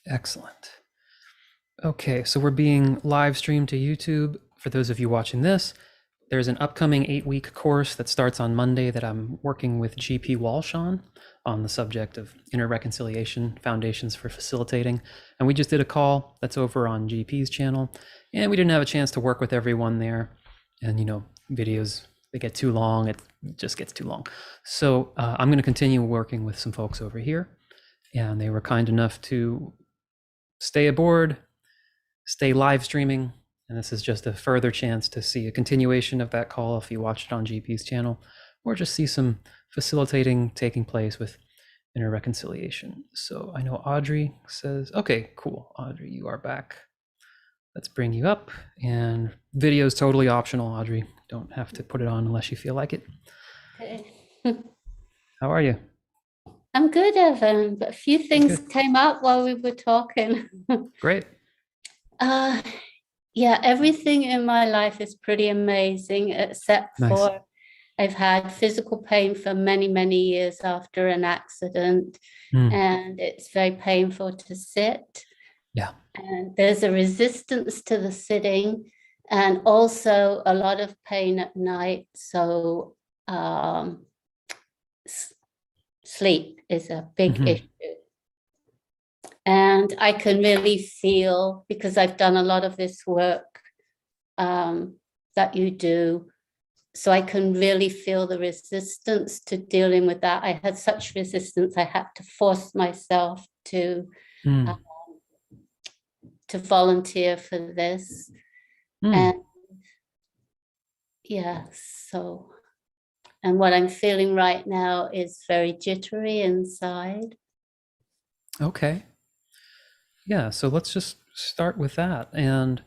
Excellent. Okay, so we're being live streamed to YouTube. For those of you watching this, there's an upcoming 8-week course that starts on Monday that I'm working with GP Walsh on the subject of inner reconciliation, foundations for facilitating. And we just did a call that's over on GP's channel, and we didn't have a chance to work with everyone there. And videos, they get too long, it just gets too long. So I'm going to continue working with some folks over here, and they were kind enough to stay aboard, stay live streaming, and this is just a further chance to see a continuation of that call if you watched it on GP's channel, or just see some facilitating taking place with inner reconciliation. So I know Audrey says, okay, cool, Audrey, you are back. Let's bring you up, and video is totally optional, Audrey. Don't have to put it on unless you feel like it. Okay. How are you? I'm good, Evan, but a few things Good. came up while we were talking. Great. Yeah, everything in my life is pretty amazing, except Nice. for I've had physical pain for many, many years after an accident, and it's very painful to sit. Yeah. And there's a resistance to the sitting, and also a lot of pain at night. So sleep is a big issue. And I can really feel, because I've done a lot of this work that you do, so I can really feel the resistance to dealing with that. I had such resistance, I had to force myself to volunteer for this. And yeah, so, and what I'm feeling right now is very jittery inside. Okay. Yeah, so let's just start with that, and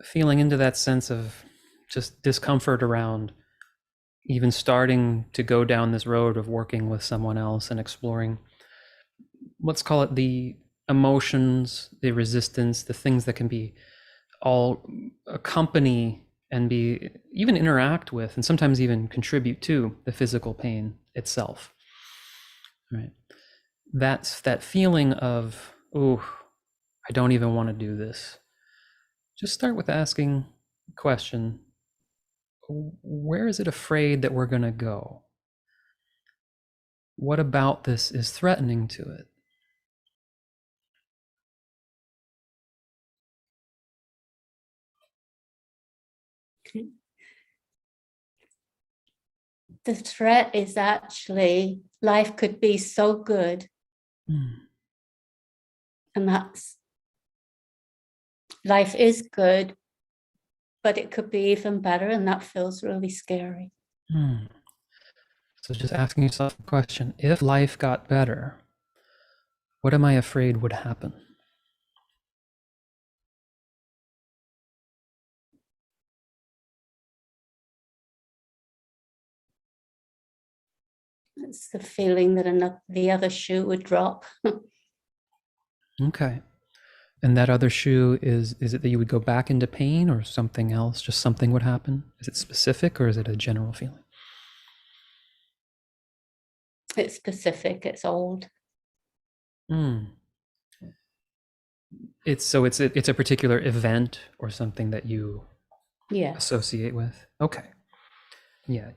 feeling into that sense of just discomfort around even starting to go down this road of working with someone else and exploring, let's call it the emotions, the resistance, the things that can be all accompany and be even interact with and sometimes even contribute to the physical pain itself. Right. That's that feeling of, oh, I don't even want to do this. Just start with asking the question, where is it afraid that we're going to go? What about this is threatening to it? The threat is actually life could be so good. And that's, life is good, but it could be even better, and that feels really scary. So just asking yourself a question, if life got better, what am I afraid would happen? It's the feeling that the other shoe would drop. Okay. And that other shoe is it that you would go back into pain or something else? Just something would happen? Is it specific or is it a general feeling? It's specific, it's old. It's a particular event or something that you associate with? Okay. Yeah,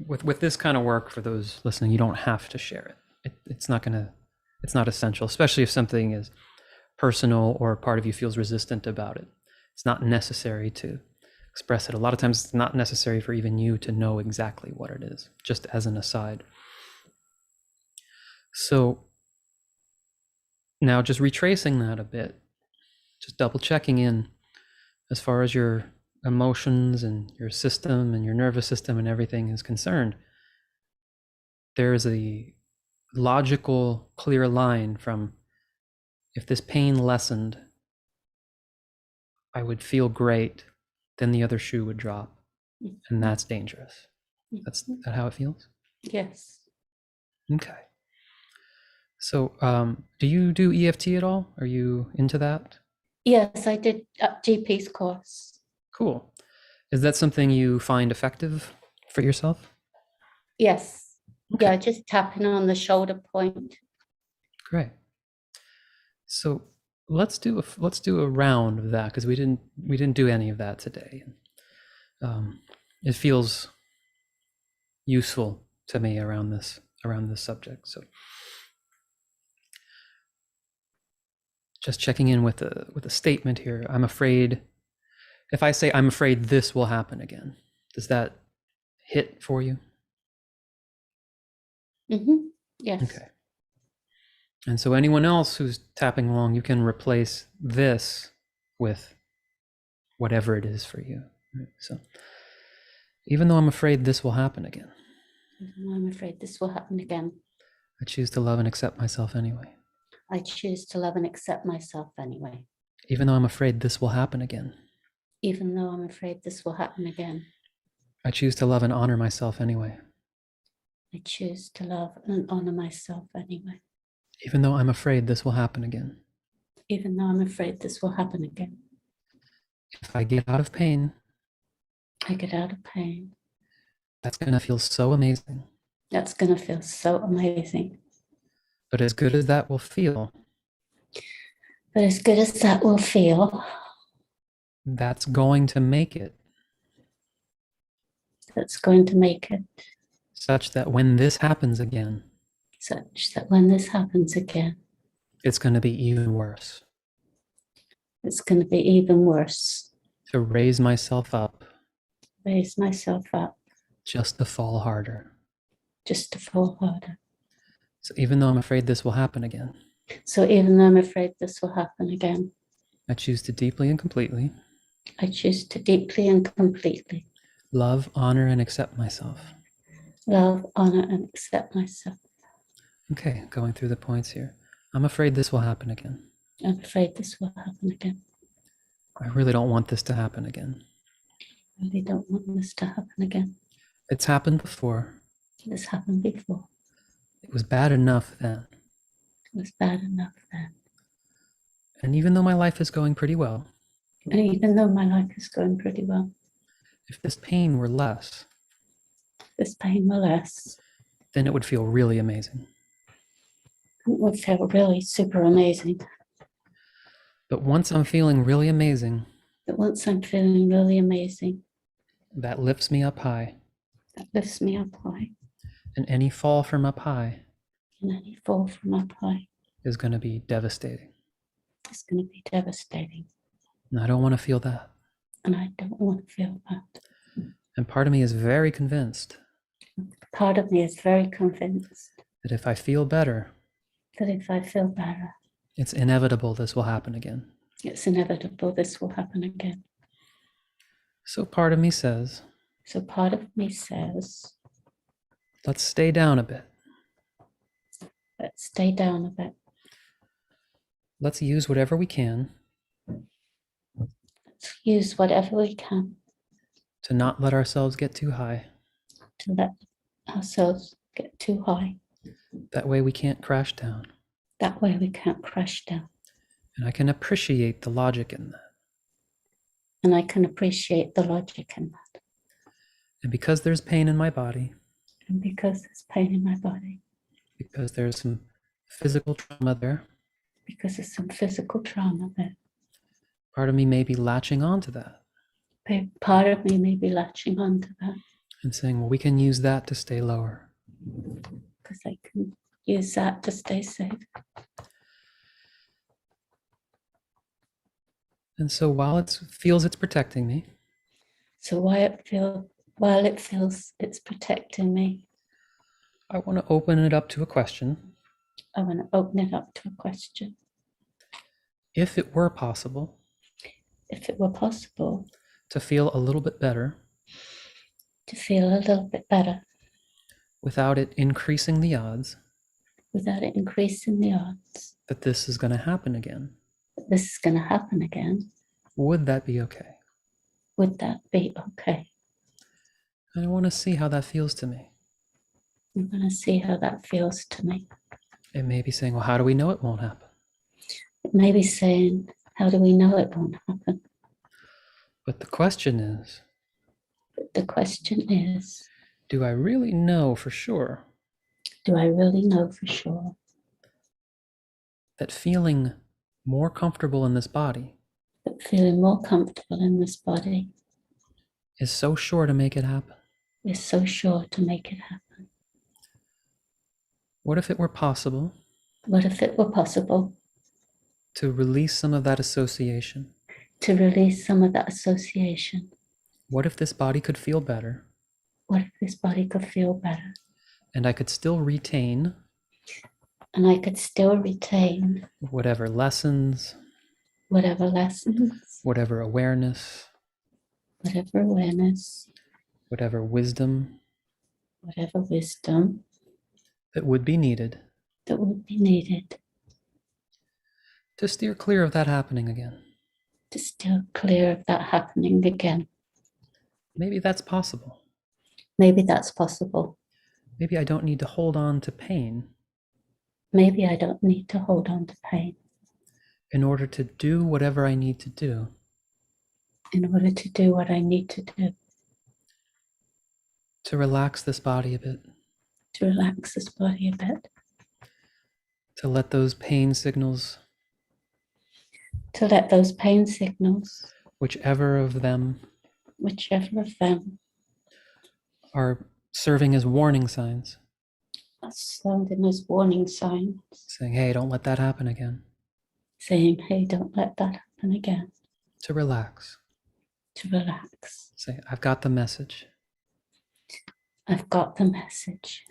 with this kind of work, for those listening, you don't have to share it. It's not essential, especially if something is personal or part of you feels resistant about it. It's not necessary to express it. A lot of times it's not necessary for even you to know exactly what it is, just as an aside. So now just retracing that a bit, just double checking in as far as your emotions and your system and your nervous system and everything is concerned. There's a logical, clear line from, if this pain lessened, I would feel great, then the other shoe would drop. And that's dangerous. That's that how it feels? Yes. Okay. So do you do EFT at all? Are you into that? Yes, I did a GP's course. Cool. Is that something you find effective for yourself? Yes. Okay. Yeah, just tapping on the shoulder point. Great. So let's do a round of that because we didn't do any of that today. It feels useful to me around this subject. So just checking in with a statement here. I'm afraid. If I say I'm afraid this will happen again, does that hit for you? Yes. Okay. And so anyone else who's tapping along, you can replace this with whatever it is for you. Right? So even though I'm afraid this will happen again, I'm afraid this will happen again. I choose to love and accept myself anyway. I choose to love and accept myself anyway. Even though I'm afraid this will happen again, Even though I'm afraid this will happen again. I choose to love and honor myself anyway. I choose to love and honor myself anyway. Even though I'm afraid this will happen again. Even though I'm afraid this will happen again. If I get out of pain, I get out of pain. that's going to feel so amazing. That's going to feel so amazing. But as good as that will feel, But as good as that will feel, that's going to make it that's going to make it such that when this happens again, such that when this happens again, it's going to be even worse. it's going to be even worse. To raise myself up, Raise myself up, just to fall harder. just to fall harder. So even though I'm afraid this will happen again, So even though I'm afraid this will happen again, I choose to deeply and completely I choose to deeply and completely love, honor, and accept myself. love, honor, and accept myself. Okay, going through the points here. I'm afraid this will happen again. I'm afraid this will happen again. I really don't want this to happen again. I really don't want this to happen again. It's happened before. This happened before. It was bad enough then. It was bad enough then. And even though my life is going pretty well, And even though my life is going pretty well, if this pain were less, this pain were less, then it would feel really amazing. it would feel really super amazing. But once I'm feeling really amazing, But once I'm feeling really amazing, that lifts me up high. that lifts me up high. And any fall from up high And any fall from up high is going to be devastating. is going to be devastating. And I don't want to feel that. And I don't want to feel that. And part of me is very convinced Part of me is very convinced that if I feel better, that if I feel better, it's inevitable this will happen again. it's inevitable this will happen again. So part of me says, So part of me says, let's stay down a bit. let's stay down a bit. Let's use whatever we can Let's use whatever we can to not let ourselves get too high. to let ourselves get too high. That way we can't crash down. That way we can't crash down. And I can appreciate the logic in that. And I can appreciate the logic in that. And because there's pain in my body, And because there's pain in my body, because there's some physical trauma there, because there's some physical trauma there, part of me may be latching onto that part of me may be latching onto that and saying, well, we can use that to stay lower. because I can use that to stay safe. And so while it feels it's protecting me, So while it feels it's protecting me, I want to open it up to a question. I want to open it up to a question. If it were possible If it were possible to feel a little bit better to feel a little bit better without it increasing the odds without it increasing the odds that this is going to happen again, that this is going to happen again, would that be okay? would that be okay? And I want to see how that feels to me. I'm going to see how that feels to me. It may be saying, well, how do we know it won't happen? It may be saying, how do we know it won't happen? But the question is, But the question is, do I really know for sure do I really know for sure that feeling more comfortable in this body, but feeling more comfortable in this body is so sure to make it happen. is so sure to make it happen. What if it were possible What if it were possible to release some of that association? to release some of that association? What if this body could feel better What if this body could feel better? and I could still retain And I could still retain whatever lessons, whatever lessons, whatever awareness, whatever awareness, whatever wisdom whatever wisdom that would be needed that would be needed to steer clear of that happening again. to steer clear of that happening again. Maybe that's possible. Maybe that's possible. Maybe I don't need to hold on to pain Maybe I don't need to hold on to pain in order to do whatever I need to do. in order to do what I need to do To relax this body a bit, to relax this body a bit, to let those pain signals, to let those pain signals, whichever of them whichever of them are serving as warning signs, are sounding as warning signs, saying, hey, don't let that happen again, saying, hey, don't let that happen again, to relax. to relax. Say, I've got the message. I've got the message.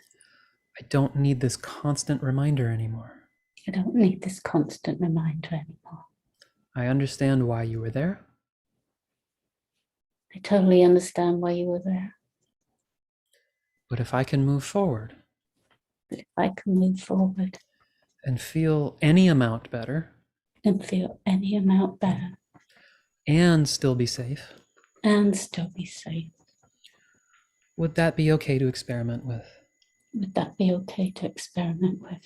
I don't need this constant reminder anymore. I don't need this constant reminder anymore. I understand why you were there. I totally understand why you were there. But if I can move forward But if I can move forward and feel any amount better and feel any amount better and still be safe, and still be safe, would that be okay to experiment with? would that be okay to experiment with?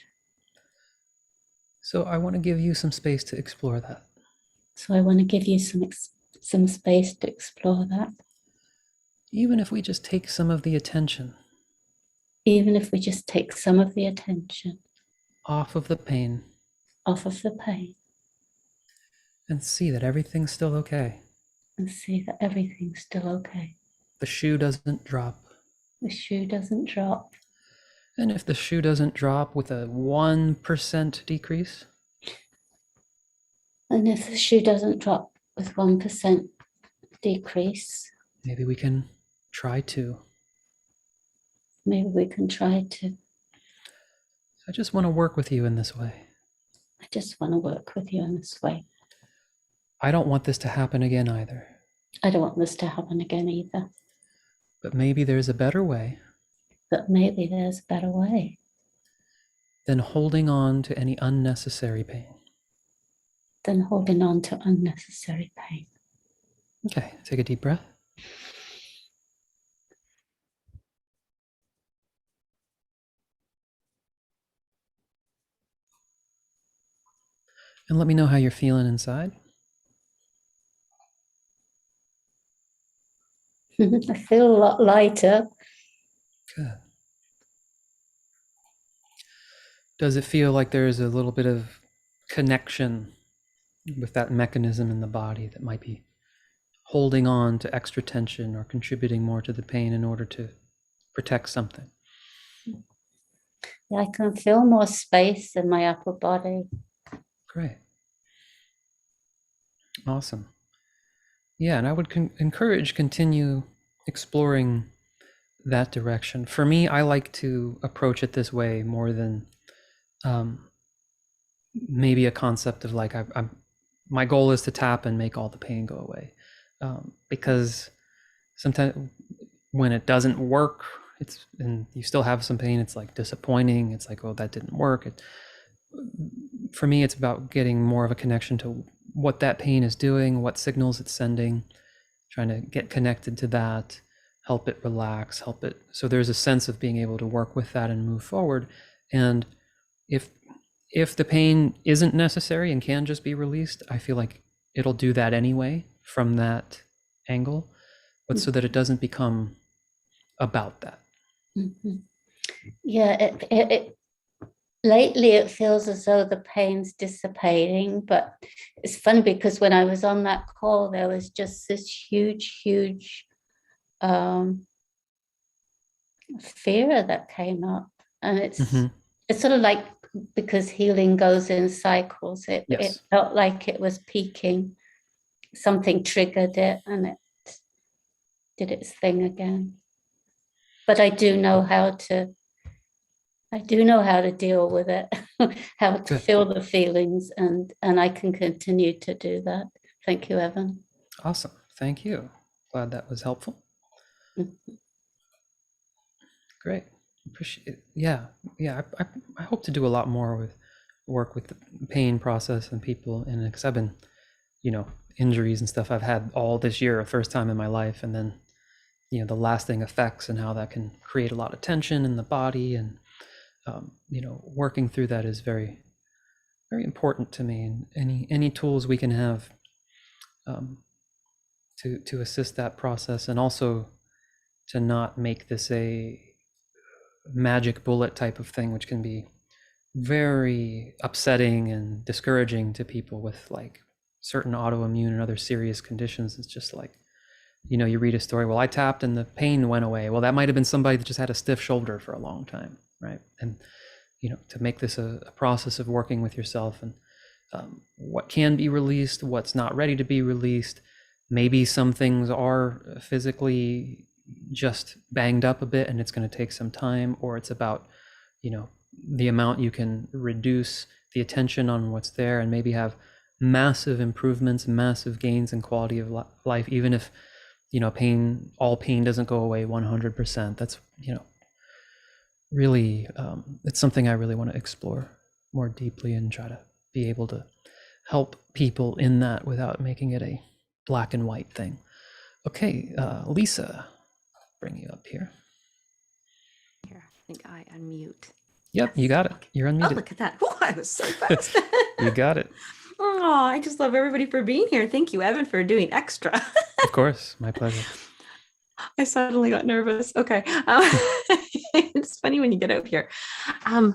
So I want to give you some space to explore that. So I want to give you some space to explore that. Even if we just take some of the attention Even if we just take some of the attention off of the pain off of the pain and see that everything's still okay. and see that everything's still okay. The shoe doesn't drop. The shoe doesn't drop. And if the shoe doesn't drop with a 1% decrease, And if the shoe doesn't drop with 1% decrease, maybe we can try 2. maybe we can try to. I just want to work with you in this way. I just want to work with you in this way. I don't want this to happen again either. I don't want this to happen again either. But maybe there's a better way But maybe there's a better way than holding on to any unnecessary pain. than holding on to unnecessary pain. Okay, take a deep breath. And let me know how you're feeling inside. I feel a lot lighter. Good. Does it feel like there's a little bit of connection with that mechanism in the body that might be holding on to extra tension or contributing more to the pain in order to protect something? I can feel more space in my upper body. Great. Awesome. Yeah, and I would encourage continue exploring that direction. For me, I like to approach it this way more than maybe a concept of like my goal is to tap and make all the pain go away, because sometimes when it doesn't work, and you still have some pain, it's like disappointing. It's like, oh, that didn't work. For me, it's about getting more of a connection to what that pain is doing, what signals it's sending, trying to get connected to that, help it relax, help it. So there's a sense of being able to work with that and move forward. And if the pain isn't necessary and can just be released, I feel like it'll do that anyway from that angle, but so that it doesn't become about that. Mm-hmm. Yeah, lately it feels as though the pain's dissipating, but it's funny because when I was on that call, there was just this huge um, fear that came up. And Hmm. it's sort of like, because healing goes in cycles, it Yes. felt like it was peaking. Something triggered it and it did its thing again. But I do know how to deal with it, how to Good. feel the feelings, and I can continue to do that. Thank you, Evan. Awesome. Thank you. Glad that was helpful. Great. Appreciate it. Yeah. Yeah. I hope to do a lot more with work with the pain process and people, and because I've been, injuries and stuff I've had all this year, a first time in my life, and then the lasting effects and how that can create a lot of tension in the body, and working through that is very, very important to me. And any tools we can have um, to assist that process, and also to not make this a magic bullet type of thing, which can be very upsetting and discouraging to people with like certain autoimmune and other serious conditions. It's just like, you read a story, well, I tapped and the pain went away. Well, that might have been somebody that just had a stiff shoulder for a long time, right? And to make this a process of working with yourself, and what can be released, what's not ready to be released. Maybe some things are physically just banged up a bit and it's going to take some time, or it's about, the amount you can reduce the attention on what's there and maybe have massive improvements, massive gains in quality of life, even if, all pain doesn't go away 100%. That's, really, it's something I really want to explore more deeply and try to be able to help people in that without making it a black and white thing. Okay, Lisa, bring you up here. Here, I think I unmute. Yep, Yes. you got it. Okay. You're Oh, unmuted. look at that. Oh, I was so fast. You got it. Oh, I just love everybody for being here. Thank you, Evan, for doing extra. Of course, my pleasure. I suddenly got nervous. Okay. It's funny when you get out here. I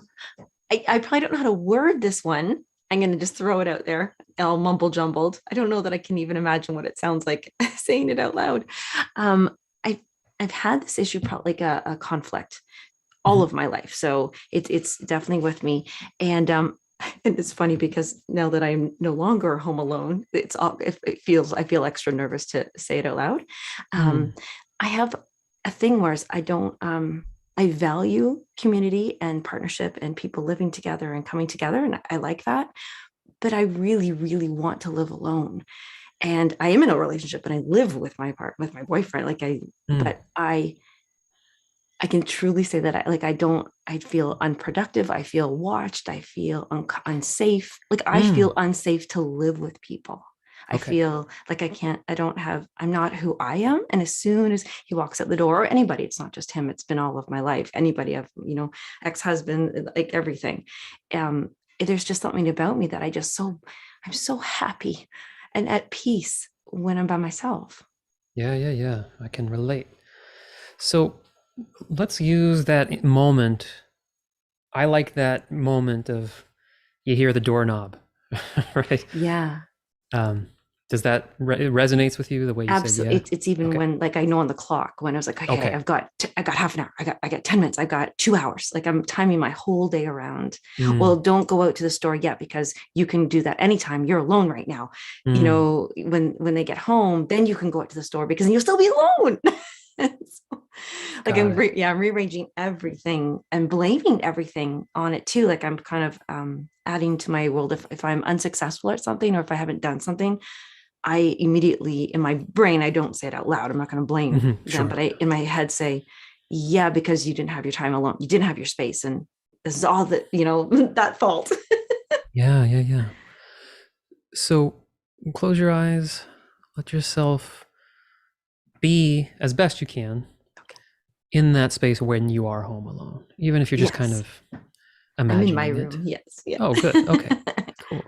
probably don't know how to word this one. I'm going to just throw it out there, all mumble jumbled. I don't know that I can even imagine what it sounds like saying it out loud. Um, I, I've had this issue, probably like a conflict all of my life. So it's definitely with me. And and it's funny because now that I'm no longer home alone, I feel extra nervous to say it out loud. I have a thing where I don't I value community and partnership and people living together and coming together, and I like that. But I really, really want to live alone. And I am in a relationship and I live with my boyfriend. But I can truly say that I feel unproductive. I feel watched. I feel unsafe. I feel unsafe to live with people. I feel like I'm not who I am. And as soon as he walks out the door, or anybody, it's not just him, it's been all of my life. Anybody, ex-husband, like everything. There's just something about me that I'm so happy and at peace when I'm by myself. Yeah. I can relate. So let's use that moment. I like that moment of you hear the doorknob, right? Yeah. Does that resonates with you the way you Absolutely. said yeah? It's even when I know on the clock when I was like, okay, I got half an hour. I got 10 minutes. I've got 2 hours. Like I'm timing my whole day around. Well, don't go out to the store yet because you can do that anytime. You're alone right now. When they get home, then you can go out to the store because you'll still be alone. I'm rearranging everything and blaming everything on it too. Like I'm kind of adding to my world. If I'm unsuccessful at something or if I haven't done something, I immediately in my brain, I don't say it out loud. I'm not going to blame them, but I in my head say, yeah, because you didn't have your time alone. You didn't have your space. And this is all that, that fault. Yeah. So close your eyes, let yourself be as best you can in that space when you are home alone, even if you're just kind of imagining I'm in my it. room. Yes. Yeah. Oh, good. Okay, cool.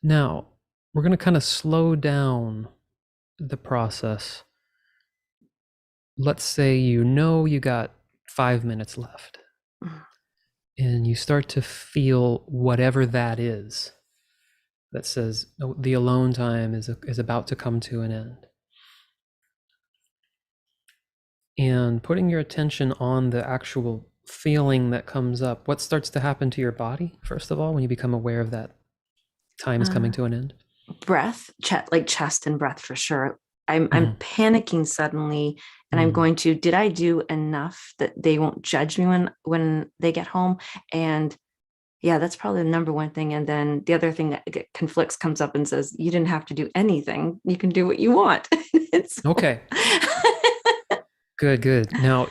Now we're going to kind of slow down the process. Let's say you got 5 minutes left. and you start to feel whatever that is that says, oh, the alone time is about to come to an end. And putting your attention on the actual feeling that comes up, what starts to happen to your body, first of all, when you become aware of that time is coming to an end? Breath, like chest and breath for sure. I'm panicking suddenly, and I'm going to, did I do enough that they won't judge me when they get home? And yeah, that's probably the number one thing. And then the other thing that conflicts comes up and says, you didn't have to do anything. You can do what you want. Okay. Good. Now,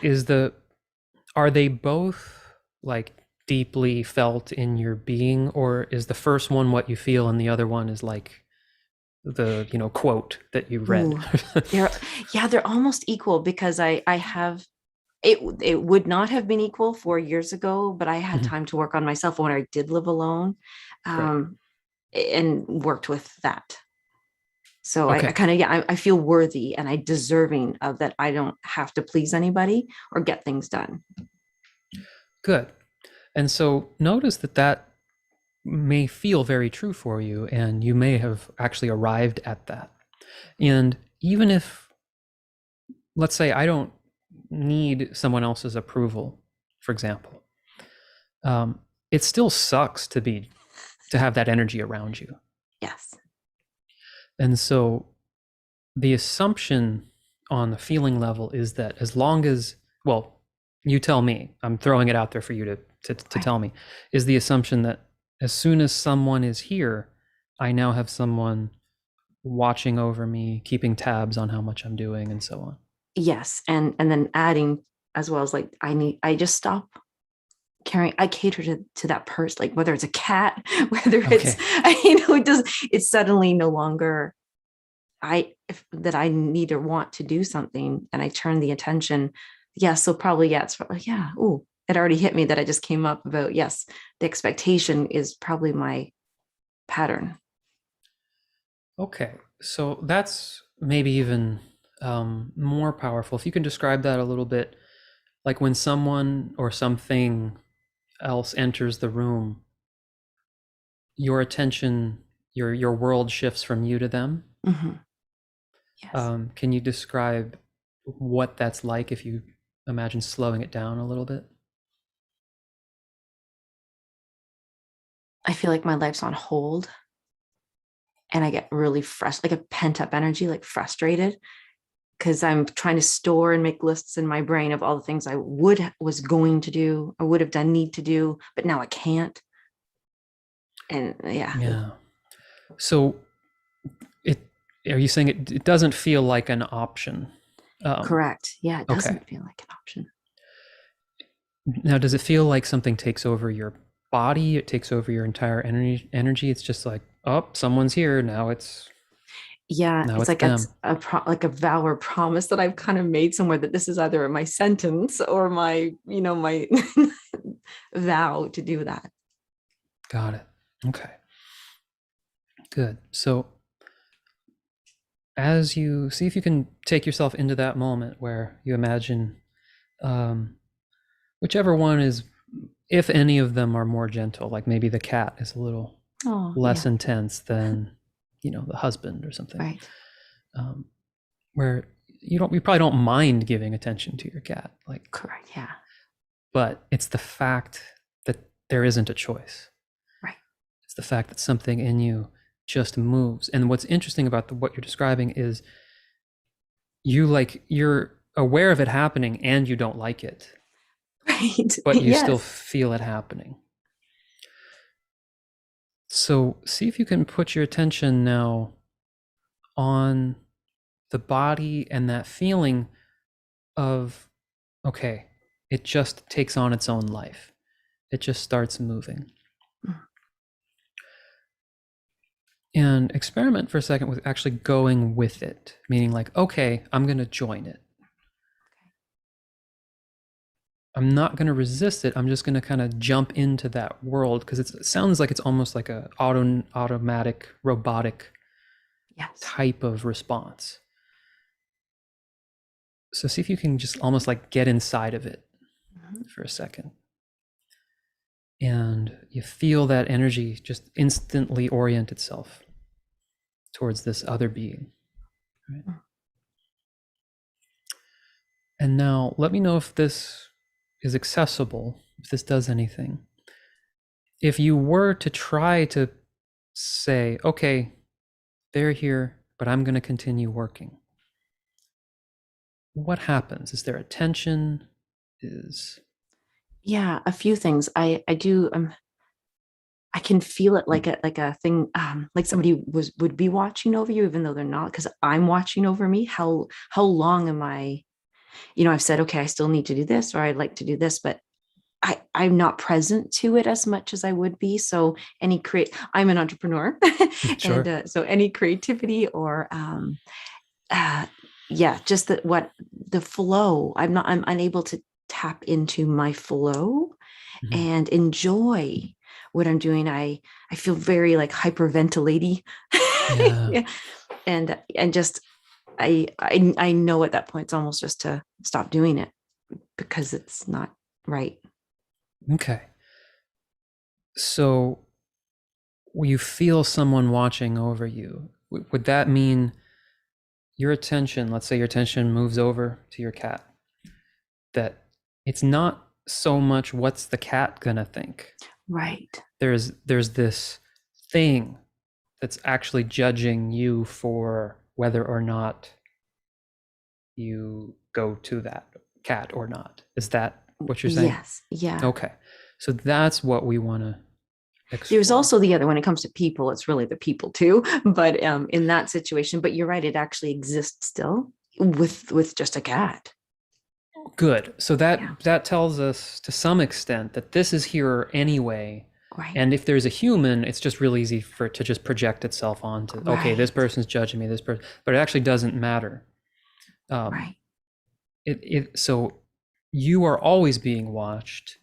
are they both like deeply felt in your being, or is the first one what you feel and the other one is like the, quote that you read? Ooh, they're almost equal, because I have it would not have been equal 4 years ago, but I had time to work on myself when I did live alone, and worked with that. So Okay. I kind of, I feel worthy and I deserving of that. I don't have to please anybody or get things done. Good. And so notice that may feel very true for you, and you may have actually arrived at that. And even if, let's say, I don't need someone else's approval, for example, it still sucks to have that energy around you. Yes. And so the assumption on the feeling level is that as long as, well, you tell me, I'm throwing it out there for you to tell me, is the assumption that as soon as someone is here, I now have someone watching over me, keeping tabs on how much I'm doing, and so on. Yes. And then adding as well as like, I just stop caring. I cater to that person, like whether it's a cat, whether it's, it's suddenly no longer that I need or want to do something, and I turn the attention. Yeah. So probably, it's probably, ooh, it already hit me that I just came up about, yes, the expectation is probably my pattern. Okay. So that's maybe even more powerful. If you can describe that a little bit, like when someone or something else enters the room, your attention, your world shifts from you to them. Yes. Can you describe what that's like if you imagine slowing it down a little bit? I feel like my life's on hold, and I get really frustrated, like a pent up energy, like frustrated, because I'm trying to store and make lists in my brain of all the things I was going to do or would have done, need to do, but now I can't. And Yeah. So are you saying it doesn't feel like an option? Correct. Yeah, it doesn't feel like an option. Now, does it feel like something takes over your body? It takes over your entire energy? It's just like, oh, someone's here. Now it's Like them. like a vow or promise that I've kind of made somewhere, that this is either my sentence or my, my vow to do that. Got it. Okay. Good. So as you see if you can take yourself into that moment where you imagine whichever one is, if any of them are more gentle, like maybe the cat is a little less intense than, the husband or something. Right. Where you probably don't mind giving attention to your cat. Like, correct. Yeah. But it's the fact that there isn't a choice. Right. It's the fact that something in you just moves. And what's interesting about what you're describing is you're aware of it happening and you don't like it. Right. But you still feel it happening. So see if you can put your attention now on the body and that feeling of, okay, it just takes on its own life. It just starts moving. And experiment for a second with actually going with it, meaning like, okay, I'm going to join it. I'm not going to resist it. I'm just going to kind of jump into that world, because it sounds like it's almost like a automatic, robotic type of response. So see if you can just almost like get inside of it for a second. and you feel that energy just instantly orient itself towards this other being. Right? And now let me know if this is accessible, if this does anything. If you were to try to say, okay, they're here, but I'm going to continue working, what happens? Is there a tension? Yeah, a few things. I do I can feel it like a thing, like somebody would be watching over you, even though they're not, because I'm watching over me. How long am I, I've said, okay, I still need to do this, or I'd like to do this, but I'm not present to it as much as I would be. So I'm an entrepreneur. Sure. And so any creativity or just the flow, I'm unable to tap into my flow and enjoy what I'm doing. I feel very like hyperventilating. Yeah. And just I know at that point it's almost just to stop doing it because it's not right. Okay. So you feel someone watching over you. Would that mean your attention, let's say your attention moves over to your cat, that it's not so much what's the cat gonna think? Right. There's this thing that's actually judging you for whether or not you go to that cat or not. Is that what you're saying? Yes. Yeah. Okay. So that's what we want to explore. There's also the other, when it comes to people, it's really the people too. But in that situation, but you're right, it actually exists still with just a cat. Good. So that tells us to some extent that this is here anyway. Right. And if there's a human, it's just real easy for it to just project itself onto, okay, this person's judging me, this person, but it actually doesn't matter. Right. So you are always being watched,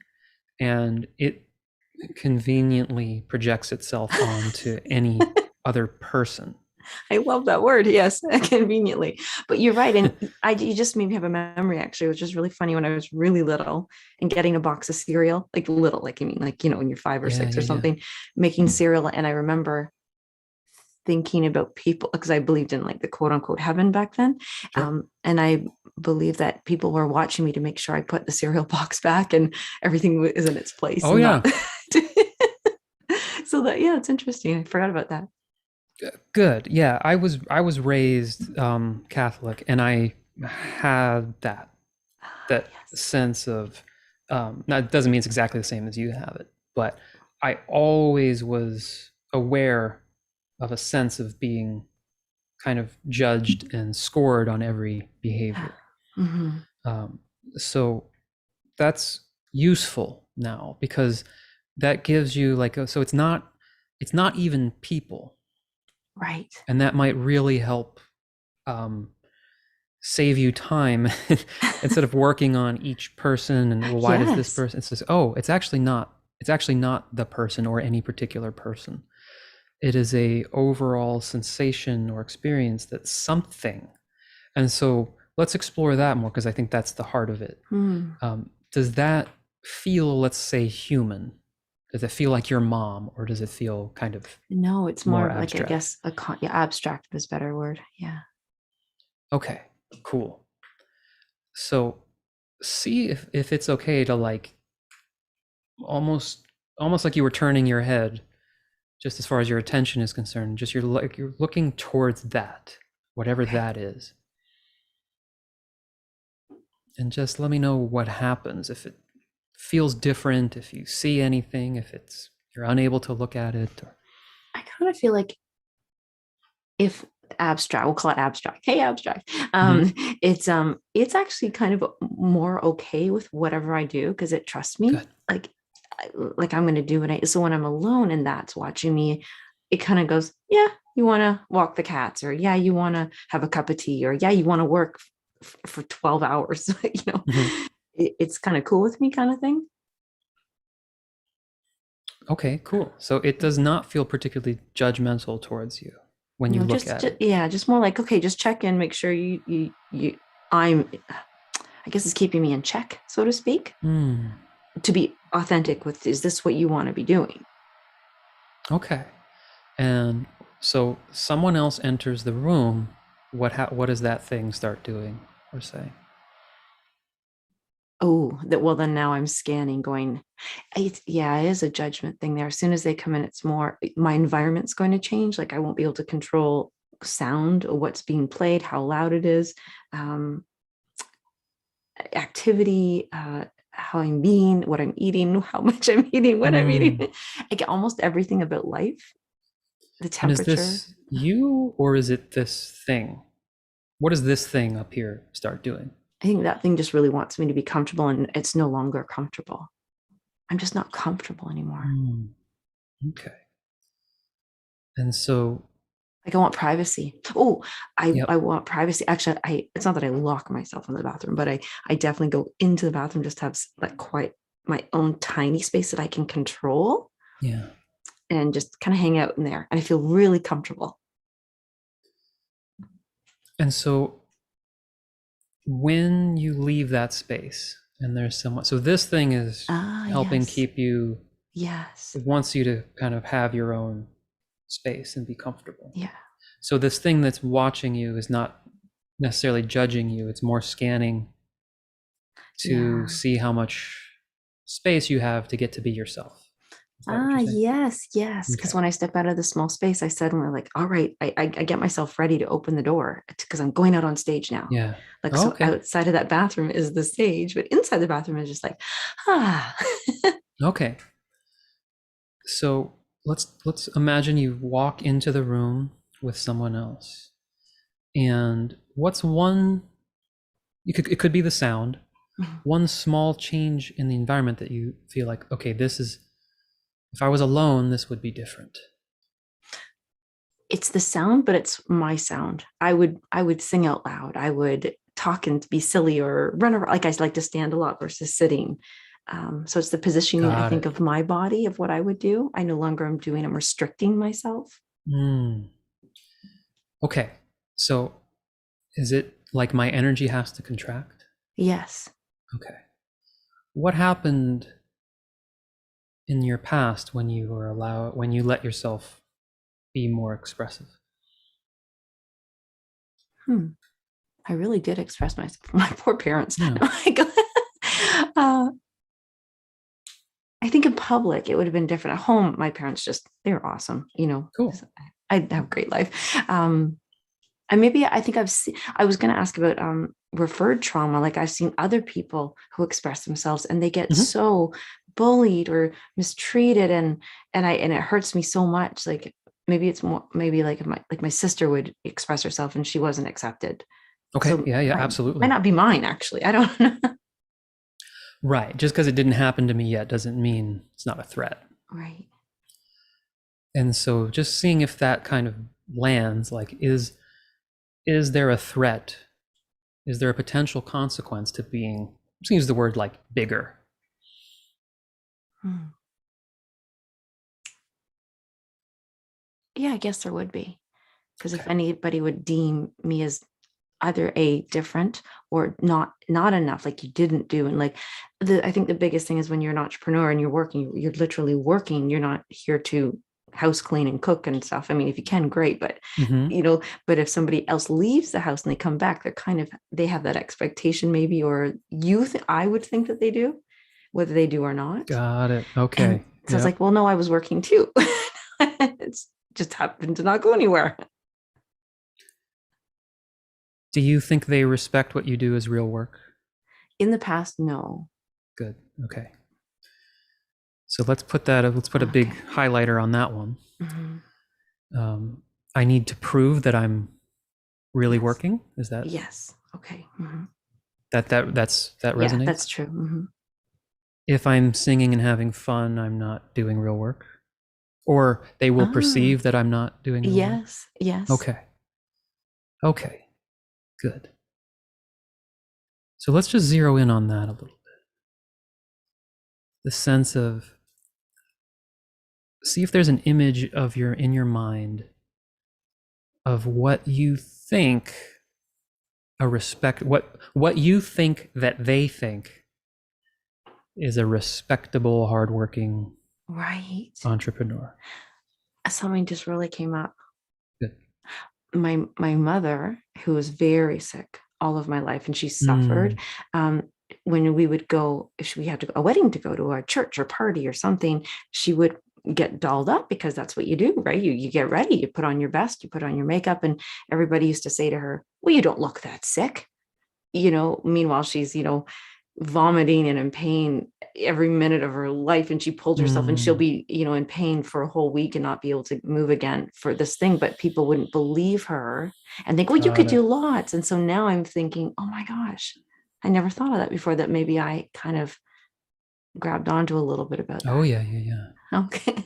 and it conveniently projects itself onto any other person. I love that word. Yes, conveniently. But you're right. And you just made me have a memory, actually, which is really funny. When I was really little and getting a box of cereal, like little, like, I mean, like, when you're 5 or 6 or something, making cereal. And I remember thinking about people, because I believed in like the quote unquote heaven back then. Sure. And I believe that people were watching me to make sure I put the cereal box back and everything is in its place. Oh, yeah. So that, it's interesting. I forgot about that. Good. Yeah, I was raised Catholic, and I had that sense of now it doesn't mean it's exactly the same as you have it, but I always was aware of a sense of being kind of judged and scored on every behavior. So that's useful now, because that gives you so it's not even people. Right. And that might really help save you time instead of working on each person and, well, why does this person, it's just, it's actually not the person or any particular person. It is a overall sensation or experience that's something. And so let's explore that more, because I think that's the heart of it. Does that feel, let's say, human? Does it feel like your mom, or does it feel kind of no, it's more like abstract? I guess abstract was a better word. Yeah. Okay, cool. So see if it's okay to almost like you were turning your head, just as far as your attention is concerned, just you're looking towards that, whatever that is. And just let me know what happens, if it feels different, if you see anything, if you're unable to look at it. I kind of feel like if abstract, we'll call it abstract. Hey, abstract. It's actually kind of more okay with whatever I do, because it trusts me. Good. Like I'm going to do it. So when I'm alone and that's watching me, it kind of goes, yeah, you want to walk the cats, or yeah, you want to have a cup of tea, or yeah, you want to work for 12 hours. It's kind of cool with me, kind of thing. Okay, cool. So it does not feel particularly judgmental towards you when you look at it. Yeah, just more like, okay, just check in, make sure I guess it's keeping me in check, so to speak. To be authentic with, is this what you want to be doing? Okay. And so someone else enters the room. What does that thing start doing or say? Oh, that, well, then now I'm scanning going, yeah, it is a judgment thing there. As soon as they come in, it's more, my environment's going to change. Like I won't be able to control sound or what's being played, how loud it is, activity, how I'm being, what I'm eating, how much I'm eating, what I'm eating. I get almost everything about life, the And is temperature. this you or is it this thing? What does this thing up here start doing? I think that thing just really wants me to be comfortable, and it's no longer comfortable. I'm just not comfortable anymore. Okay. And so, Like I want privacy. Oh, I yep. want privacy. Actually, it's not that I lock myself in the bathroom, but I definitely go into the bathroom just to have like quite my own tiny space that I can control. Yeah. And just kind of hang out in there. And I feel really comfortable. And so when you leave that space and there's someone, so this thing is helping Yes. keep you, Yes. it wants you to kind of have your own space and be comfortable. Yeah. So this thing that's watching you is not necessarily judging you, it's more scanning to see how much space you have to get to be yourself. Is that what you're saying? Yes. Because when I step out of the small space, I suddenly like, all right, I get myself ready to open the door because I'm going out on stage now. Yeah. Like, so outside of that bathroom is the stage, but inside the bathroom is just like, Okay. So let's imagine you walk into the room with someone else. And what's one, it could be the sound, one small change in the environment that you feel like, okay, this is, if I was alone, this would be different. It's the sound, but it's my sound. I would sing out loud. I would talk and be silly or run around. Like I like to stand a lot versus sitting. So it's the positioning, I think, of my body, of what I would do. I no longer am doing, I'm restricting myself. Okay. So is it like my energy has to contract? Yes. Okay. What happened in your past when you let yourself be more expressive? I really did express myself. My poor parents. Yeah. I think in public it would have been different. At home, my parents they're awesome. Cool. I have a great life. And maybe I think I was going to ask about referred trauma. Like I've seen other people who express themselves and they get so bullied or mistreated, and it hurts me so much. Like maybe it's more, maybe like my sister would express herself and she wasn't accepted. Okay. So yeah, absolutely. Might not be mine, actually. I don't know. Right. Just because it didn't happen to me yet doesn't mean it's not a threat. Right. And so just seeing if that kind of lands, like, is there a threat? Is there a potential consequence to being, I'm just gonna use the word like bigger? Yeah, I guess there would be. Because if anybody would deem me as either a different or not enough, like you didn't do, and like I think the biggest thing is when you're an entrepreneur and you're working, you're literally working. You're not here to house clean and cook and stuff. I mean, if you can, great, but but if somebody else leaves the house and they come back, they have that expectation maybe, or I would think that they do, whether they do or not. Got it. Okay. And so it's like, well, no, I was working too. It's just happened to not go anywhere. Do you think they respect what you do as real work? In the past, no. Good. Okay. So let's put a big highlighter on that one. I need to prove that I'm really working. Is that? Yes. Okay. That resonates? Yeah, that's true. If I'm singing and having fun, I'm not doing real work? Or they will perceive that I'm not doing real work? Yes. Okay. Good. So let's just zero in on that a little bit. The sense of, see if there's an image in your mind of what you think what you think that they think is a respectable, hardworking Right. entrepreneur. Something just really came up. Good. My mother, who was very sick all of my life, and she suffered. When we would go, if we had a wedding to go to, a church or party or something, she would get dolled up, because that's what you do, right? You get ready, you put on your best, you put on your makeup, and everybody used to say to her, well, you don't look that sick. Meanwhile, she's, vomiting and in pain every minute of her life, and she pulled herself, and she'll be, in pain for a whole week and not be able to move again for this thing. But people wouldn't believe her and think, well, you could do lots. And so now I'm thinking, oh my gosh, I never thought of that before, that maybe I kind of grabbed onto a little bit about that. Oh, yeah. Okay.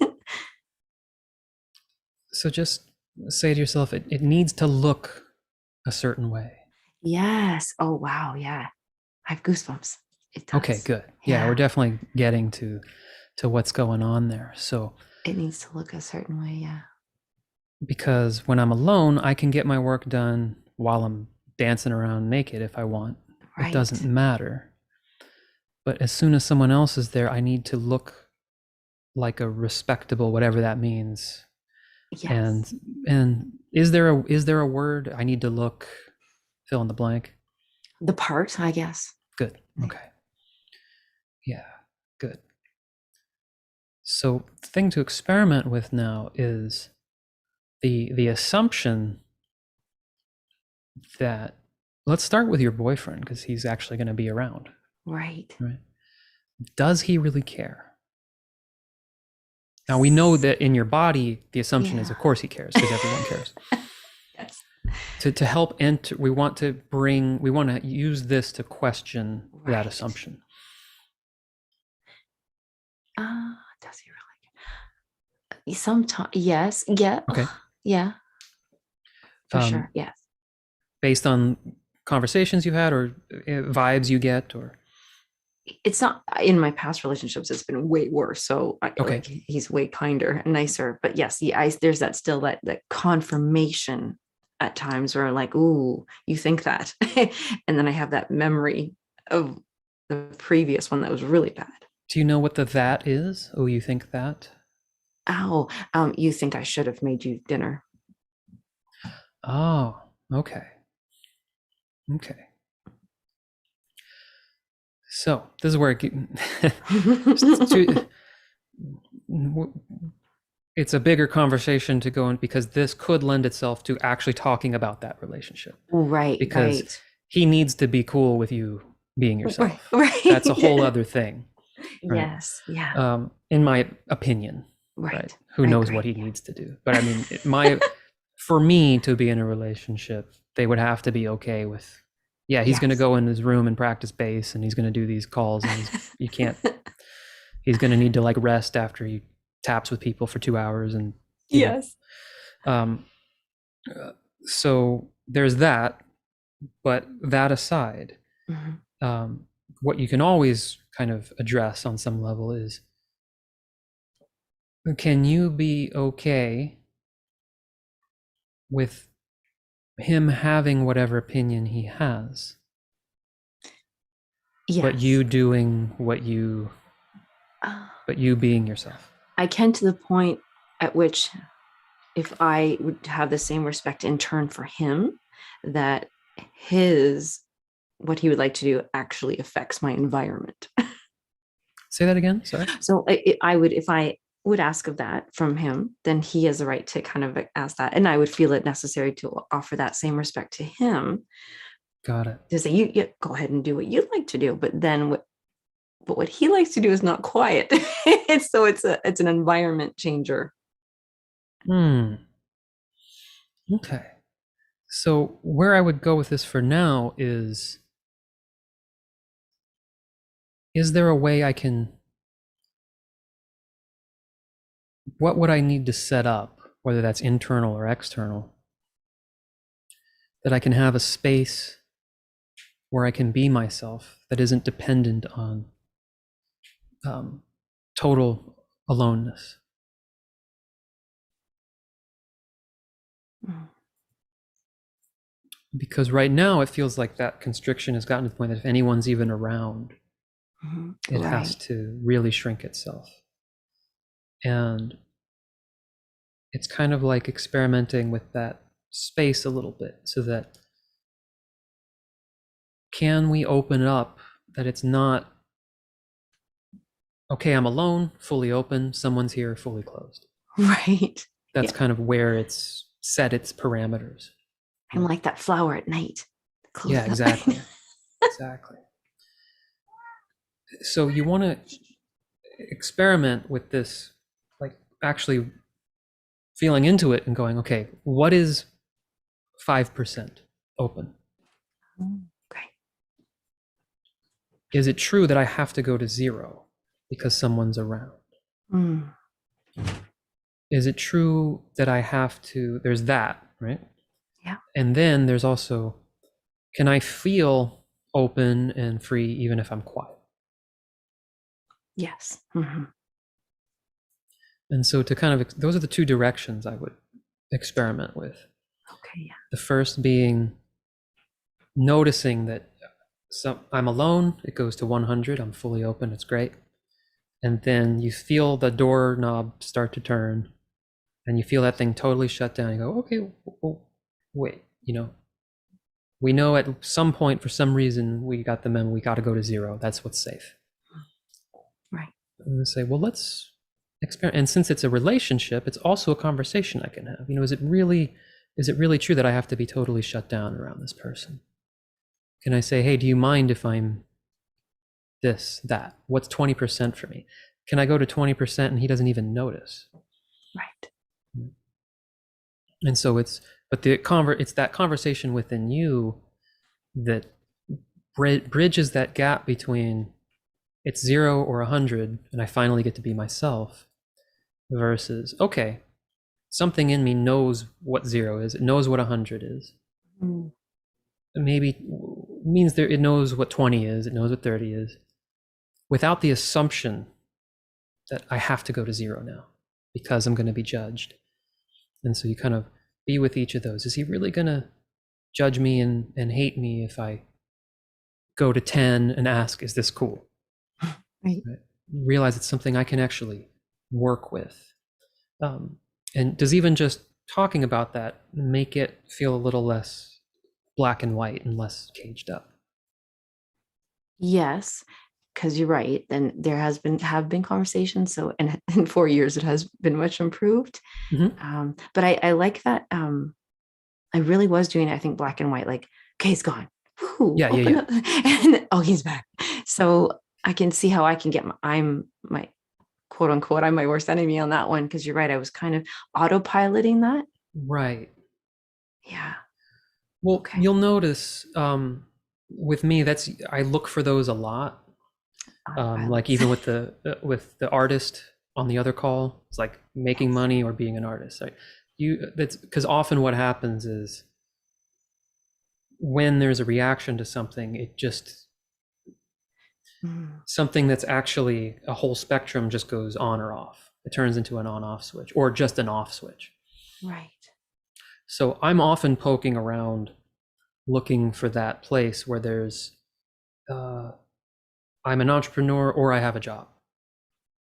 So just say to yourself, it needs to look a certain way. Yes. Oh, wow. Yeah. I have goosebumps. It does. Okay, good. Yeah, we're definitely getting to what's going on there. So it needs to look a certain way. Yeah. Because when I'm alone, I can get my work done while I'm dancing around naked if I want. Right. It doesn't matter. But as soon as someone else is there, I need to look like a respectable, whatever that means. Yes. And is there a word? I need to look, fill in the blank. The part, I guess. Good. Okay. Yeah, good. So the thing to experiment with now is the assumption that, let's start with your boyfriend, because he's actually going to be around. Right. Does he really care? Now we know that in your body, the assumption is, of course he cares, because everyone cares. Yes. To help enter, we want to use this to question that assumption. Does he really? Sometimes, yes. Yeah. Okay. Yeah. For sure. Yes. Based on conversations you've had or vibes you get, or? It's not, in my past relationships, it's been way worse. So like, he's way kinder and nicer. But yes, there's that still that confirmation at times where I'm like, ooh, you think that. And then I have that memory of the previous one that was really bad. Do you know what that is? Oh, you think that? Oh, you think I should have made you dinner. Oh, okay. Okay. So this is where it's a bigger conversation to go in, because this could lend itself to actually talking about that relationship. Right. Because he needs to be cool with you being yourself. Right. That's a whole other thing. Right? Yes. Yeah. In my opinion. Right. Who knows what he needs to do? But I mean, for me to be in a relationship, they would have to be okay with, he's going to go in his room and practice bass, and he's going to do these calls, and he's going to need to like rest after he taps with people for 2 hours. And yes. So there's that, but that aside, what you can always kind of address on some level is, can you be okay with him having whatever opinion he has? Yes. But you doing but you being yourself. I can, to the point at which, if I would have the same respect in turn for him, that what he would like to do actually affects my environment. Say that again. Sorry. So if I would ask of that from him, then he has the right to kind of ask that, and I would feel it necessary to offer that same respect to him. Got it. To say, you go ahead and do what you'd like to do, but then what he likes to do is not quiet. So it's an environment changer. Okay. So where I would go with this for now is there a way I can, what would I need to set up, whether that's internal or external, that I can have a space where I can be myself that isn't dependent on total aloneness? Because right now it feels like that constriction has gotten to the point that if anyone's even around, It has Right. to really shrink itself. And it's kind of like experimenting with that space a little bit, so that can we open up that it's not, okay, I'm alone, fully open, someone's here, fully closed. Right. That's Yeah. kind of where it's set its parameters. I'm like that flower at night. Close Yeah, that. exactly. Exactly. So you want to experiment with this, like actually feeling into it and going, okay, what is 5% open? Okay. Is it true that I have to go to 0 because someone's around? Mm. Is it true that I have to, there's that, right? Yeah. And then there's also, can I feel open and free even if I'm quiet? Yes. And so to kind of, those are the two directions I would experiment with. Okay. Yeah. The first being noticing that I'm alone, it goes to 100, I'm fully open, it's great. And then you feel the doorknob start to turn and you feel that thing totally shut down. You go, okay, well, wait, we know at some point, for some reason, we got the memo, we got to go to 0. That's what's safe. Right. And we say, well, let's experiment. And since it's a relationship, it's also a conversation I can have. Is it really true that I have to be totally shut down around this person? Can I say, hey, do you mind if I'm this, that? What's 20% for me? Can I go to 20% and he doesn't even notice? Right. And so it's that conversation within you that bridges that gap between it's 0 or 100 and I finally get to be myself, versus, okay, something in me knows what 0 is, it knows what 100 is. Mm. Maybe means it knows what 20 is, it knows what 30 is, without the assumption that I have to go to 0 now because I'm going to be judged. And so you kind of be with each of those. Is he really going to judge me and hate me if I go to 10 and ask, is this cool? Right. Right? Realize it's something I can actually work with. And does even just talking about that make it feel a little less black and white and less caged up? Yes, because you're right. And there have been conversations. So, and in 4 years, it has been much improved. Mm-hmm. But I like that. I really was doing it, I think, black and white, like, okay, he's gone. Woo, Yeah, open yeah. up. And oh, he's back. So I can see how I can get I'm my quote unquote, I'm my worst enemy on that one. Cause you're right. I was kind of autopiloting that. Right. Yeah. Well, Okay. you'll notice with me, I look for those a lot. Like Autopilots. even with the artist on the other call, it's like making Yes. money or being an artist. Right? That's because often what happens is when there's a reaction to something, it just Mm. something that's actually a whole spectrum just goes on or off. It turns into an on-off switch or just an off switch. Right. So I'm often poking around looking for that place where there's I'm an entrepreneur or I have a job,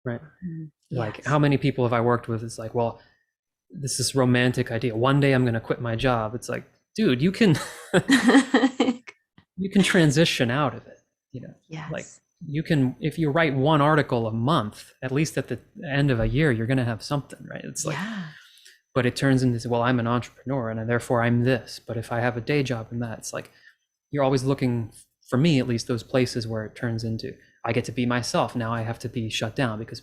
right? Like Yes. how many people have I worked with? It's like, well, this romantic idea. One day I'm going to quit my job. It's like, dude, you can you can transition out of it. Like Yes. you can, if you write one article a month, at least at the end of a year, you're going to have something, right? It's like, Yeah. but it turns into, well, I'm an entrepreneur and therefore I'm this. But if I have a day job in that, it's like you're always looking, for me at least, those places where it turns into I get to be myself. Now I have to be shut down because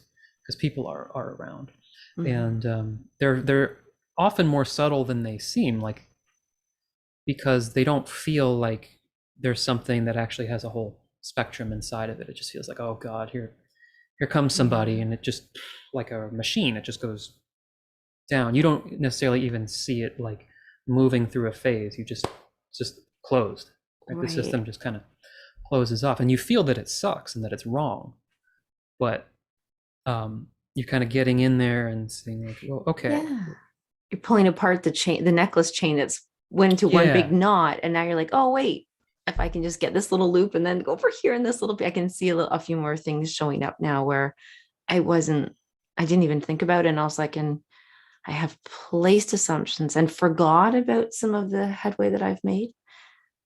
people are around. Mm-hmm. And they're often more subtle than they seem, like because they don't feel like there's something that actually has a whole spectrum inside of it. It just feels like, oh God, here comes somebody, and it just, like a machine, it just goes down. You don't necessarily even see it like moving through a phase. It's just closed. Right? The Right. system just kind of closes off, and you feel that it sucks and that it's wrong, but you're kind of getting in there and saying like, well, okay. Yeah. You're pulling apart the necklace chain that's went into one big knot. And now you're like, oh, wait, if I can just get this little loop and then go over here in this little bit, I can see a few more things showing up now where I didn't even think about it. And also I have placed assumptions and forgot about some of the headway that I've made.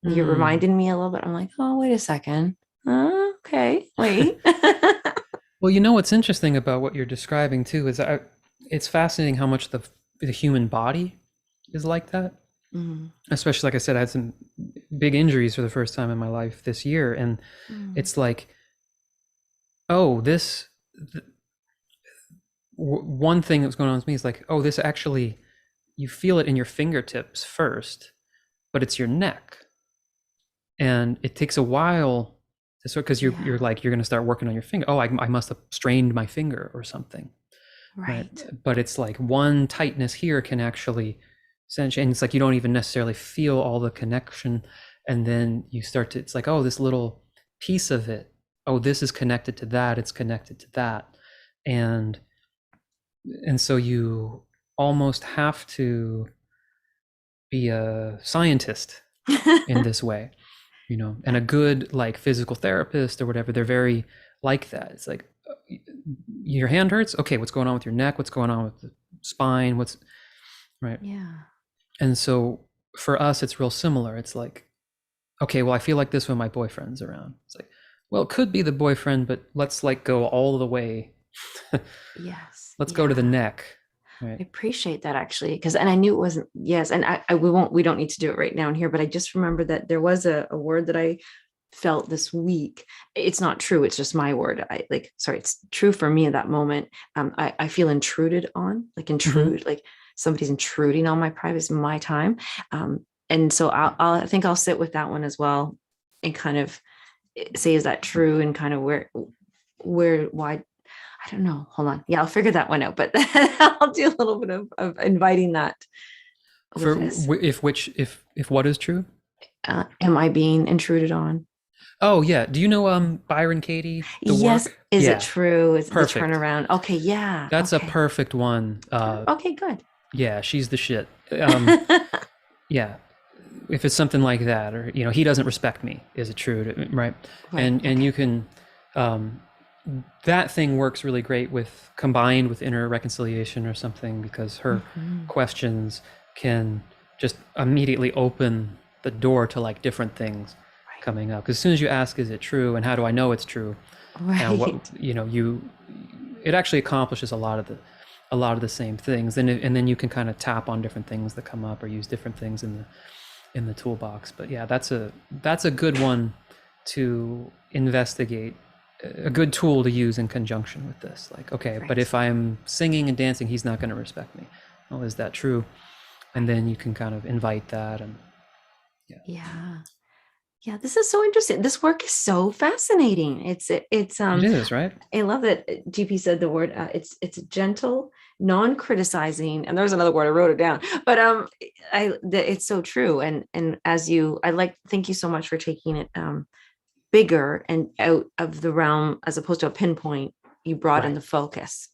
You reminded me a little bit. I'm like, oh, wait a second. Okay, wait. Well, you know what's interesting about what you're describing too is it's fascinating how much the human body is like that. Especially, like I said, I had some big injuries for the first time in my life this year, and it's like, oh, one thing that was going on with me is like, oh, this actually, you feel it in your fingertips first, but it's your neck, and it takes a while to sort, because you're like, you're going to start working on your finger. Oh, I must have strained my finger or something, Right. but it's like one tightness here can actually and it's like you don't even necessarily feel all the connection, and then you start to, it's like, oh, this little piece of it, oh, this is connected to that, it's connected to that, and so you almost have to be a scientist in this way, you know. And a good like physical therapist or whatever, they're very like that. It's like, your hand hurts, okay, what's going on with your neck, what's going on with the spine, what's right. Yeah. And so for us, it's real similar. It's like, okay, well, I feel like this when my boyfriend's around. It's like, well, it could be the boyfriend, but let's like go all the way. Yes. Let's go to the neck. Right. I appreciate that actually, because, and I knew it wasn't, yes. And we don't need to do it right now in here, but I just remember that there was a word that I felt this week. It's not true. It's just my word. It's true for me at that moment. I feel intruded on, like intrude, like somebody's intruding on my privacy, my time. And so I think I'll sit with that one as well and kind of say, is that true? And kind of why, I don't know. Hold on. Yeah, I'll figure that one out, but I'll do a little bit of inviting that. For if what is true? Am I being intruded on? Oh yeah. Do you know Byron Katie? Yes. Work? Is it true? Is perfect. The turnaround? Okay. Yeah. That's a perfect one. Okay. Good. Yeah, she's the shit. Yeah. If it's something like that, or you know, he doesn't respect me. Is it true? Right. And you can. That thing works really great with combined with inner reconciliation or something, because her questions can just immediately open the door to like different things coming up. Because as soon as you ask, is it true, and how do I know it's true, and what, you know, it actually accomplishes a lot of the same things, and then you can kind of tap on different things that come up or use different things in the toolbox. But yeah, that's a good one to investigate, a good tool to use in conjunction with this. Like, okay, but if I'm singing and dancing, he's not going to respect me. Oh, is that true? And then you can kind of invite that. And yeah, this is so interesting. This work is so fascinating. It is, right? I love that GP said the word. It's gentle, non-criticizing, and there's another word, I wrote it down, but it's so true. And thank you so much for taking it bigger and out of the realm, as opposed to a pinpoint. You brought in the focus,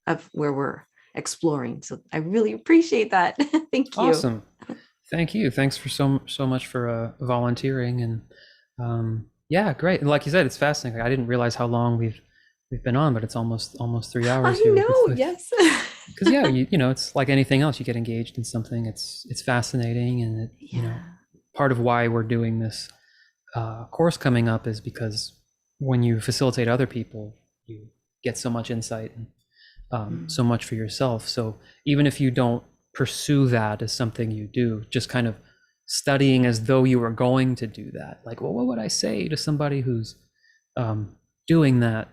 of where we're exploring. So I really appreciate that. Thank you. Awesome. Thank you. Thanks for so much for volunteering. And yeah, great. And like you said, it's fascinating. I didn't realize how long we've been on, but it's almost 3 hours. I know. Yes. Because yeah, you know, it's like anything else. You get engaged in something. It's fascinating, and you know, part of why we're doing this course coming up is because when you facilitate other people, you get so much insight and so much for yourself. So even if you don't pursue that as something you do, just kind of studying as though you were going to do that, like, well, what would I say to somebody who's doing that?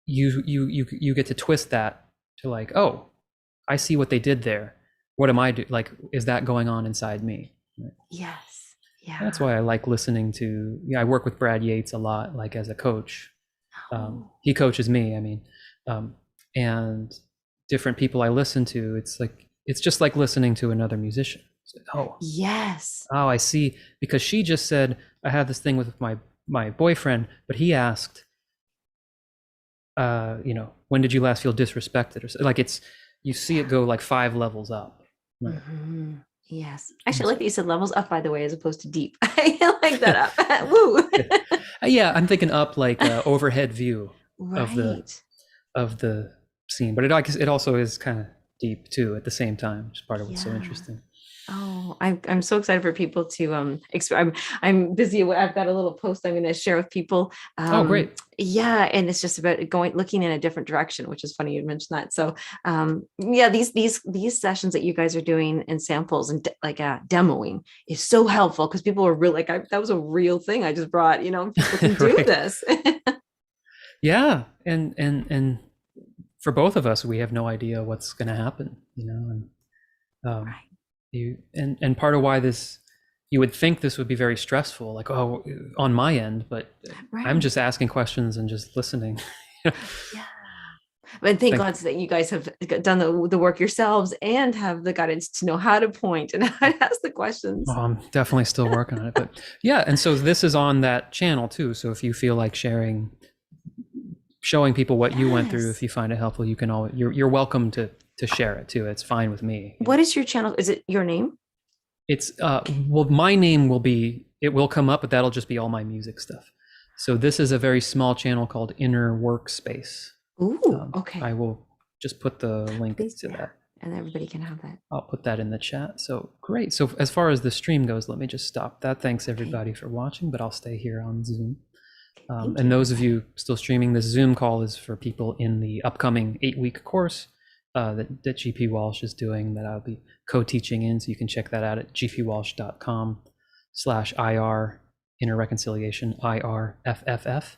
You get to twist that to like, oh, I see what they did there. What am I do? Like, is that going on inside me? Right? Yes. Yeah. That's why I like listening to. I work with Brad Yates a lot, like as a coach. He coaches me. I mean, and different people I listen to. It's just like listening to another musician. Oh yes. Oh, I see. Because she just said, I have this thing with my boyfriend, but he asked, you know, when did you last feel disrespected? Or like, you see it go like 5 levels up. Right? Yes. Actually, I like that you said levels up, by the way, as opposed to deep. I like that up. Woo. Yeah, I'm thinking up like a overhead view of Right. the scene, but it also is kind of deep too at the same time, which is part of what's so Yeah. interesting. Oh, I'm so excited for people to I'm busy. I've got a little post I'm going to share with people. Oh, great. Yeah, and it's just about looking in a different direction, which is funny you mentioned that. So yeah, these sessions that you guys are doing and samples and demoing is so helpful because people are really like that was a real thing I just brought. People can do Right. this. Yeah, and for both of us, we have no idea what's going to happen, and Right. and part of why this, you would think this would be very stressful, like, oh, on my end, but I'm Right. just asking questions and just listening. Yeah. But thank Thank- God that you guys have done the work yourselves and have the guidance to know how to point and how to ask the questions. Oh, I'm definitely still working on it, but yeah. And so this is on that channel too. So if you feel like showing people what you went through, Yes. if you find it helpful, you can always, you're welcome to share it too. It's fine with me. What is your channel? Is it your name? It's well, my name it will come up, but that'll just be all my music stuff. So this is a very small channel called Inner Workspace. Ooh, okay. I will just put the link Please, to yeah. that. And everybody can have that. I'll put that in the chat. So great. So as far as the stream goes, let me just stop that. Thanks everybody for watching, but I'll stay here on Zoom. Thank And you. those of you still streaming, this Zoom call is for people in the upcoming 8-week course that GP Walsh is doing, that I'll be co-teaching in. So you can check that out at gpwalsh.com/IR, Inner Reconciliation, IRFFF.